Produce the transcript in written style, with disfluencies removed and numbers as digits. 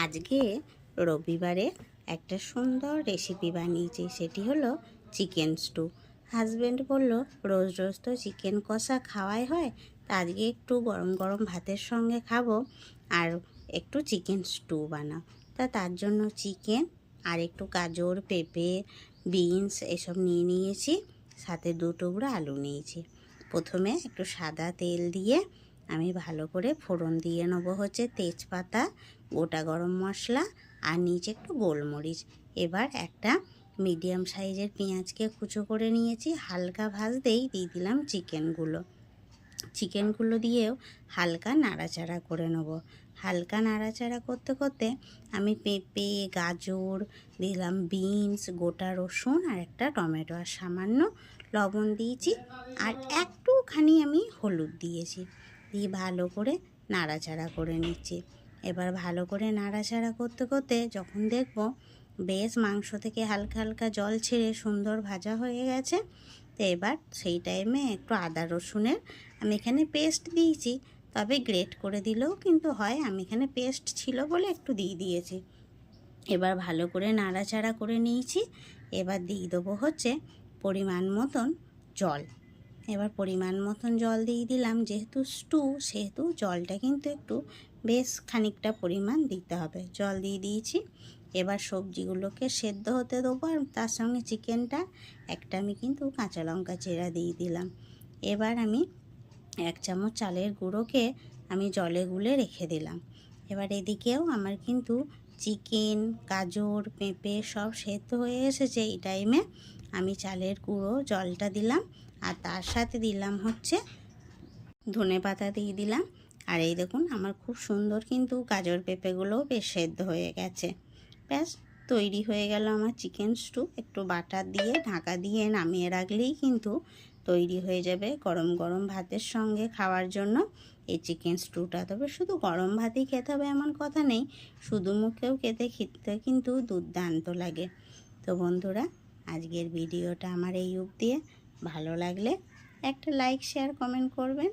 আজকে রবিবারে একটা সুন্দর রেসিপি বানিয়েছি, সেটি হলো চিকেন স্টু। হাজব্যান্ড বলল রোজ রোজ তো চিকেন কষা খাওয়াই হয়, তা আজকে একটু গরম গরম ভাতের সঙ্গে খাবো আর একটু চিকেন স্টু বানাও। তার জন্য চিকেন আর একটু গাজর, পেঁপে, বিনস এসব নিয়ে নিয়েছি, সাথে 2 টুকরো আলু নিয়েছি। প্রথমে একটু সাদা তেল দিয়ে আমি ভালো করে ফোড়ন দিয়ে নেবো হচ্ছে তেজপাতা, গোটা গরম মশলা আর নিচে একটু গোলমরিচ। এবার একটা মিডিয়াম সাইজের পেঁয়াজকে কুচো করে নিয়েছি, হালকা ভাজতেই দিয়ে দিলাম চিকেনগুলো দিয়েও হালকা নাড়াচাড়া করে নেব। হালকা নাড়াচাড়া করতে করতে আমি পেঁপে, গাজর দিলাম, বিনস, গোটা রসুন আর একটা টমেটো আর সামান্য লবণ দিয়েছি আর একটুখানি আমি হলুদ দিয়েছি, দিয়ে ভালো করে নাড়াচাড়া করে নিচ্ছি। এবার ভালো করে নাড়াচাড়া করতে করতে যখন দেখব বেশ মাংস থেকে হালকা হালকা জল ছেড়ে সুন্দর ভাজা হয়ে গেছে, তো এবার সেই টাইমে একটু আদা রসুনের আমি এখানে পেস্ট দিয়েছি, তবে গ্রেট করে দিলেও কিন্তু হয়, আমি এখানে পেস্ট ছিল বলে একটু দিয়ে দিয়েছি। এবার ভালো করে নাড়াচাড়া করে নিয়েছি। এবার দিয়ে দেবো হচ্ছে পরিমাণ মতন জল। এবার পরিমাণ মতন জল দিয়ে দিলাম, যেহেতু স্টু সেহেতু জলটা কিন্তু একটু বেশ খানিকটা পরিমাণ দিতে হবে। জল দিয়ে দিয়েছি। এবার সবজিগুলোকে সেদ্ধ হতে দেবো আর তার সঙ্গে চিকেনটা একটা আমি কিন্তু কাঁচা লঙ্কা চেরা দিয়ে দিলাম। এবার আমি 1 চামচ চালের গুঁড়োকে আমি জলে গুলে রেখে দিলাম। এবার এদিকেও আমার কিন্তু চিকেন, গাজর, পেঁপে সব সেদ্ধ হয়ে এসেছে। এই টাইমে আমি চালের গুঁড়ো জলটা দিলাম আর তার সাথে দিলাম হচ্ছে ধনেপাতা দিয়ে দিলাম। আর এই দেখুন আমার খুব সুন্দর কিন্তু গাজর পেঁপেগুলোও বেশ সেদ্ধ হয়ে গেছে। ব্যাস তৈরি হয়ে গেল আমার চিকেন স্টু। একটু বাটার দিয়ে ঢাকা দিয়ে নামিয়ে রাখলেই কিন্তু তৈরি হয়ে যাবে গরম গরম ভাতের সঙ্গে খাওয়ার জন্য এই চিকেন স্টুটা। তবে শুধু গরম ভাতেই খেতে হবে এমন কথা নেই, শুধু মুখেও খেতে কিন্তু দুর্দান্ত লাগে। তো বন্ধুরা, আজকের ভিডিওটা আমার এই অবধি। ভালো লাগলে একটা লাইক, শেয়ার, কমেন্ট করবেন।